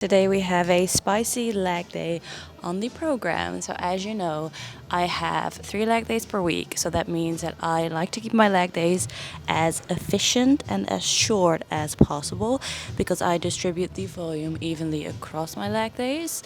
Today we have a spicy leg day on the program. So as you know, I have 3 leg days per week. So that means that I like to keep my leg days as efficient and as short as possible because I distribute the volume evenly across my leg days.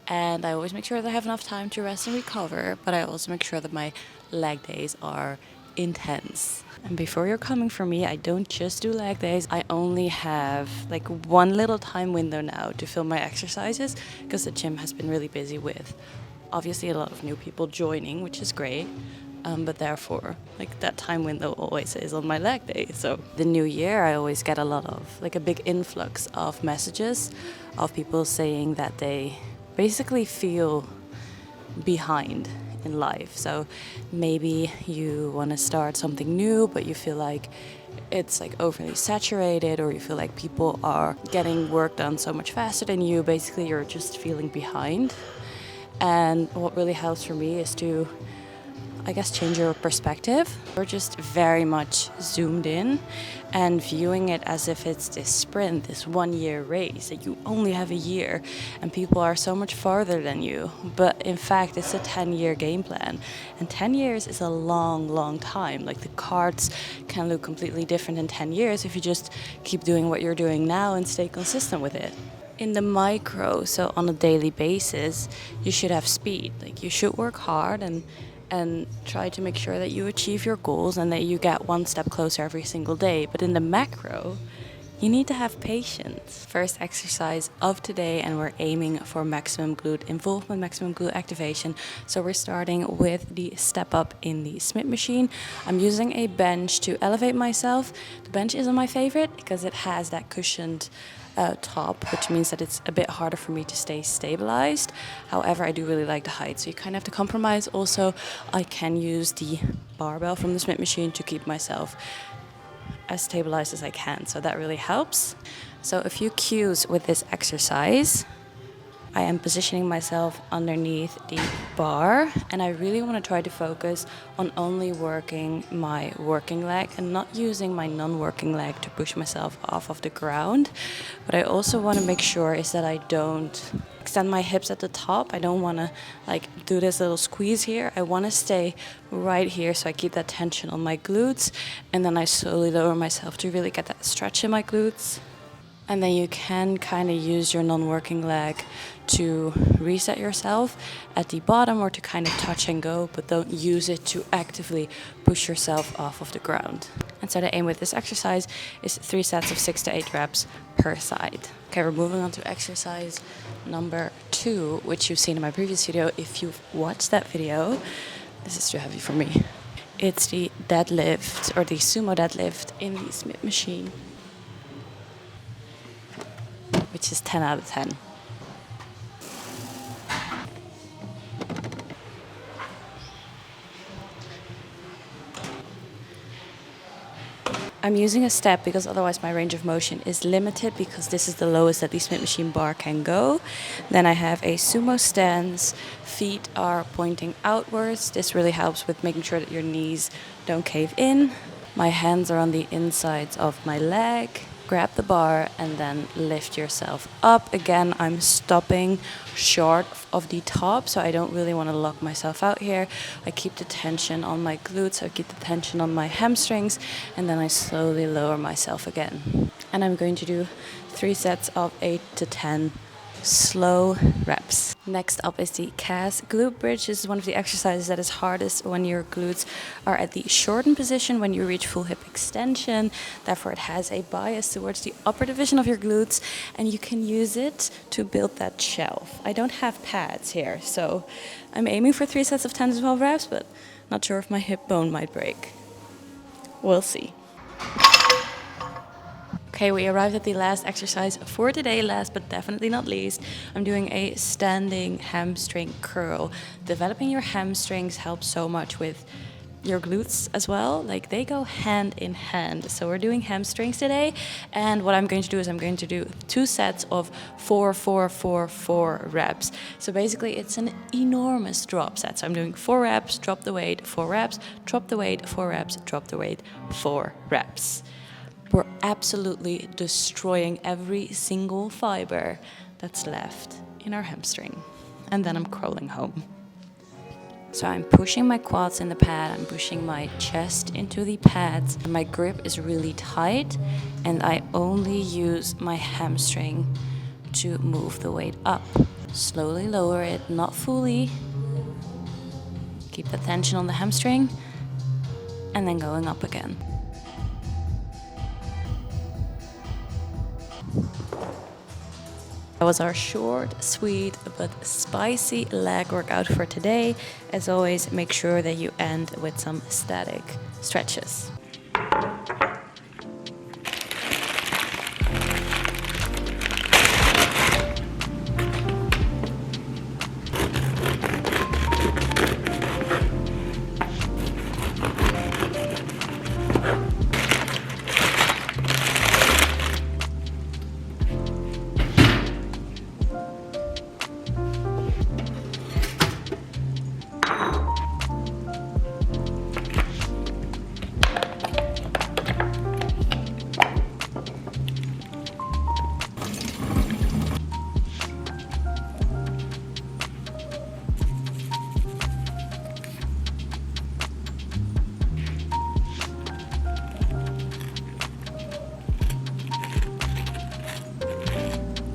And I always make sure that I have enough time to rest and recover, but I also make sure that my leg days are intense. And before you're coming for me, I don't just do leg days. I only have like one little time window now to film my exercises because the gym has been really busy with obviously a lot of new people joining, which is great. But therefore, like that time window always is on my leg day. So the new year, I always get a lot of like a big influx of messages of people saying that they basically feel behind in life. So maybe you want to start something new, but you feel like it's like overly saturated, or you feel like people are getting work done so much faster than you. Basically, you're just feeling behind. And what really helps for me is to, I guess, change your perspective. We're just very much zoomed in and viewing it as if it's this sprint, this 1-year race, that you only have a year and people are so much farther than you. But in fact, it's a 10-year game plan. And 10 years is a long, long time. Like the cards can look completely different in 10 years if you just keep doing what you're doing now and stay consistent with it. In the micro, so on a daily basis, you should have speed. Like you should work hard and try to make sure that you achieve your goals and that you get one step closer every single day. But in the macro, you need to have patience. First exercise of today, and we're aiming for maximum glute involvement, maximum glute activation. So we're starting with the step up in the Smith machine. I'm using a bench to elevate myself. The bench isn't my favorite because it has that cushioned top, which means that it's a bit harder for me to stay stabilized. However, I do really like the height, so you kind of have to compromise. Also, I can use the barbell from the Smith machine to keep myself as stabilized as I can, so that really helps. So a few cues with this exercise. I am positioning myself underneath the bar, and I really want to try to focus on only working my working leg and not using my non-working leg to push myself off of the ground. But I also want to make sure is that I don't extend my hips at the top. I don't want to like do this little squeeze here. I want to stay right here so I keep that tension on my glutes, and then I slowly lower myself to really get that stretch in my glutes. And then you can kind of use your non-working leg to reset yourself at the bottom or to kind of touch and go, but don't use it to actively push yourself off of the ground. And so the aim with this exercise is 3 sets of 6 to 8 reps per side. Okay, we're moving on to exercise number 2, which you've seen in my previous video. If you've watched that video, this is too heavy for me. It's the deadlift, or the sumo deadlift in the Smith machine, which is 10 out of 10. I'm using a step because otherwise my range of motion is limited, because this is the lowest that the Smith machine bar can go. Then I have a sumo stance. Feet are pointing outwards. This really helps with making sure that your knees don't cave in. My hands are on the insides of my leg. Grab the bar and then lift yourself up. Again, I'm stopping short of the top, so I don't really want to lock myself out here. I keep the tension on my glutes, I keep the tension on my hamstrings, and then I slowly lower myself again. And I'm going to do 3 sets of 8 to 10 slow reps. Next up is the calf glute bridge. This is one of the exercises that is hardest when your glutes are at the shortened position, when you reach full hip extension. Therefore, it has a bias towards the upper division of your glutes, and you can use it to build that shelf. I don't have pads here, so I'm aiming for 3 sets of 10 to 12 reps, but not sure if my hip bone might break. We'll see. Okay, we arrived at the last exercise for today, last but definitely not least. I'm doing a standing hamstring curl. Developing your hamstrings helps so much with your glutes as well. Like they go hand in hand. So we're doing hamstrings today, and what I'm going to do is I'm going to do 2 sets of 4, 4, 4, 4 reps. So basically it's an enormous drop set. So I'm doing 4 reps, drop the weight, 4 reps, drop the weight, 4 reps, drop the weight, 4 reps. We're absolutely destroying every single fiber that's left in our hamstring. And then I'm crawling home. So I'm pushing my quads in the pad, I'm pushing my chest into the pads. My grip is really tight and I only use my hamstring to move the weight up. Slowly lower it, not fully. Keep the tension on the hamstring and then going up again. That was our short, sweet, but spicy leg workout for today. As always, make sure that you end with some static stretches.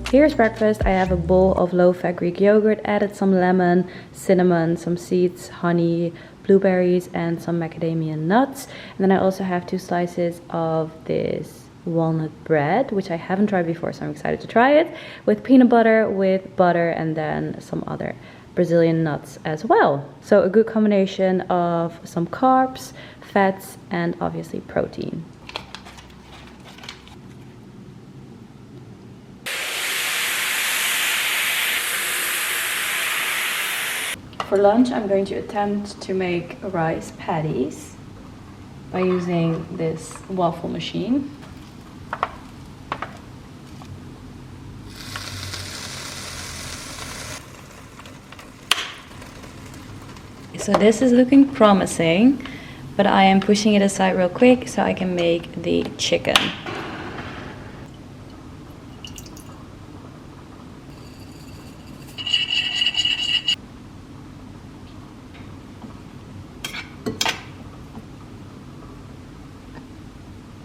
Here's breakfast. I have a bowl of low-fat Greek yogurt, added some lemon, cinnamon, some seeds, honey, blueberries, and some macadamia nuts. And then I also have 2 slices of this walnut bread, which I haven't tried before, so I'm excited to try it, with peanut butter, with butter, and then some other Brazilian nuts as well. So a good combination of some carbs, fats, and obviously protein. For lunch, I'm going to attempt to make rice patties by using this waffle machine. So this is looking promising, but I am pushing it aside real quick so I can make the chicken.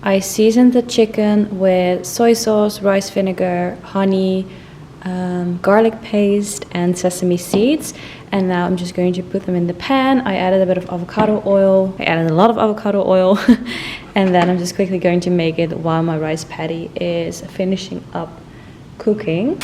I seasoned the chicken with soy sauce, rice vinegar, honey, garlic paste, and sesame seeds. And now I'm just going to put them in the pan. I added a bit of avocado oil. I added a lot of avocado oil. And then I'm just quickly going to make it while my rice patty is finishing up cooking.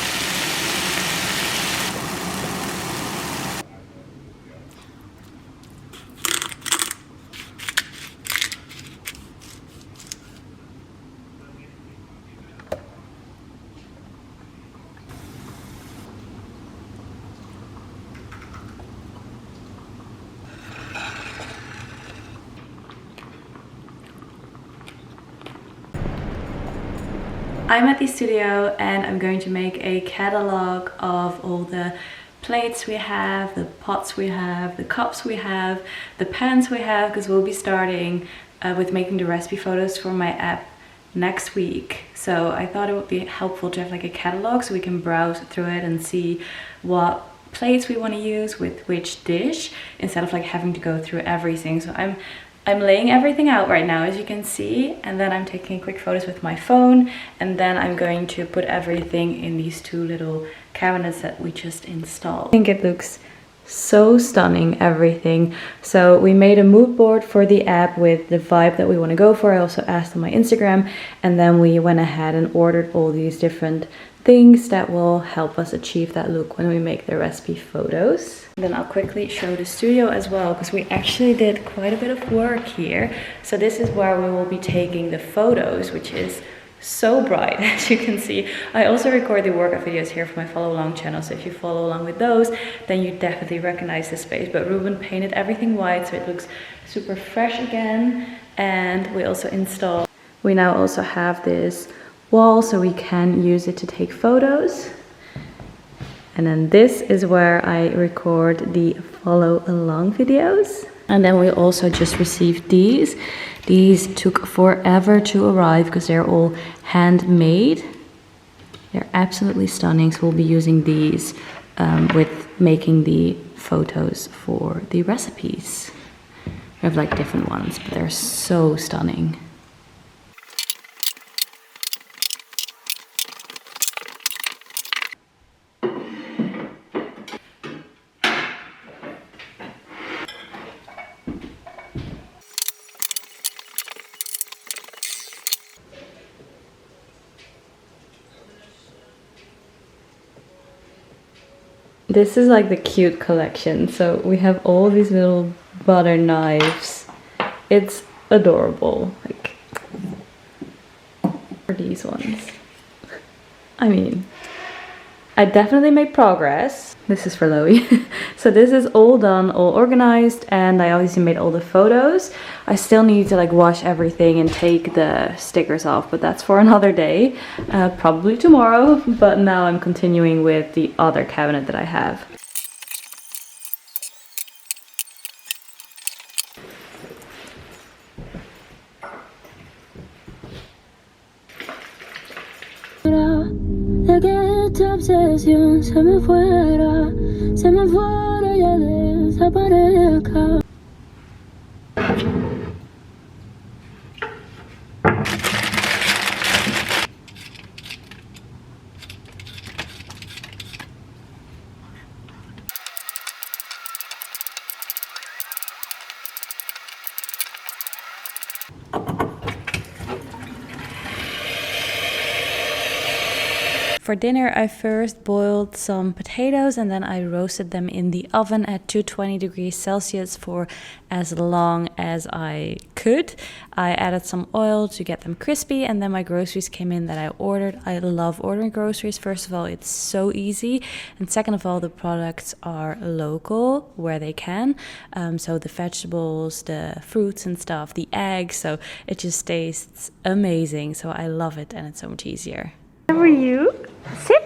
I'm at the studio and I'm going to make a catalog of all the plates we have, the pots we have, the cups we have, the pans we have, because we'll be starting with making the recipe photos for my app next week. So I thought it would be helpful to have like a catalog so we can browse through it and see what plates we want to use with which dish, instead of like having to go through everything. So I'm laying everything out right now, as you can see, and then I'm taking quick photos with my phone, and then I'm going to put everything in these 2 little cabinets that we just installed. I think it looks so stunning, everything. So we made a mood board for the app with the vibe that we want to go for. I also asked on my Instagram, and then we went ahead and ordered all these different things that will help us achieve that look when we make the recipe photos. Then I'll quickly show the studio as well, because we actually did quite a bit of work here. So this is where we will be taking the photos, which is so bright, as you can see. I also record the workout videos here for my follow along channel, so if you follow along with those, then you definitely recognize the space. But Ruben painted everything white, so it looks super fresh again. And we also installed, we now also have this wall, so we can use it to take photos. And then this is where I record the follow along videos. And then we also just received these. These took forever to arrive because they're all handmade. They're absolutely stunning, so we'll be using these with making the photos for the recipes. We have like different ones, but they're so stunning. This is like the cute collection. So we have all these little butter knives. It's adorable. Like, for these ones. I mean, I definitely made progress. This is for Loey. So this is all done, all organized, and I obviously made all the photos. I still need to like wash everything and take the stickers off, but that's for another day. Probably tomorrow, but now I'm continuing with the other cabinet that I have. Esta obsesión se me fuera y ya desaparezca. For dinner, I first boiled some potatoes and then I roasted them in the oven at 220 degrees Celsius for as long as I could. I added some oil to get them crispy, and then my groceries came in that I ordered. I love ordering groceries. First of all, it's so easy, and second of all, the products are local where they can. So the vegetables, the fruits and stuff, the eggs, so it just tastes amazing. So I love it, and it's so much easier. How are you? Sit!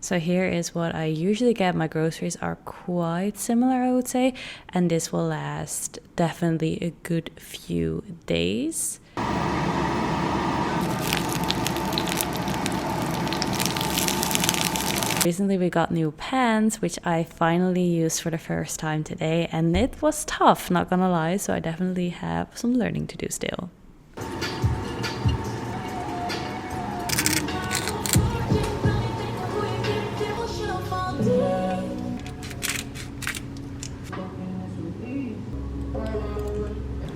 So here is what I usually get. My groceries are quite similar, I would say, and this will last definitely a good few days. Recently we got new pans, which I finally used for the first time today, and it was tough, not gonna lie, so I definitely have some learning to do still.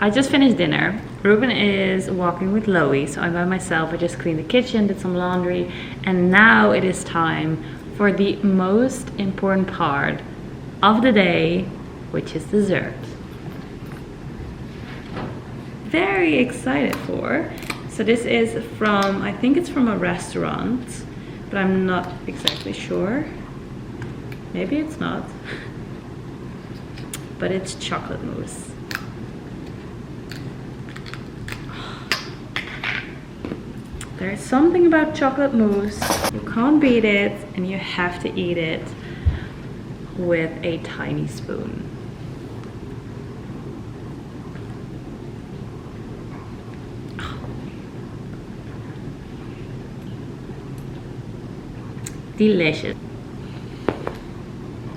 I just finished dinner. Ruben is walking with Loey, so I'm by myself. I just cleaned the kitchen, did some laundry, and now it is time for the most important part of the day, which is dessert. Very excited for. So this is from, I think it's from a restaurant, but I'm not exactly sure. Maybe it's not. But it's chocolate mousse. There's something about chocolate mousse. You can't beat it, and you have to eat it with a tiny spoon. Delicious.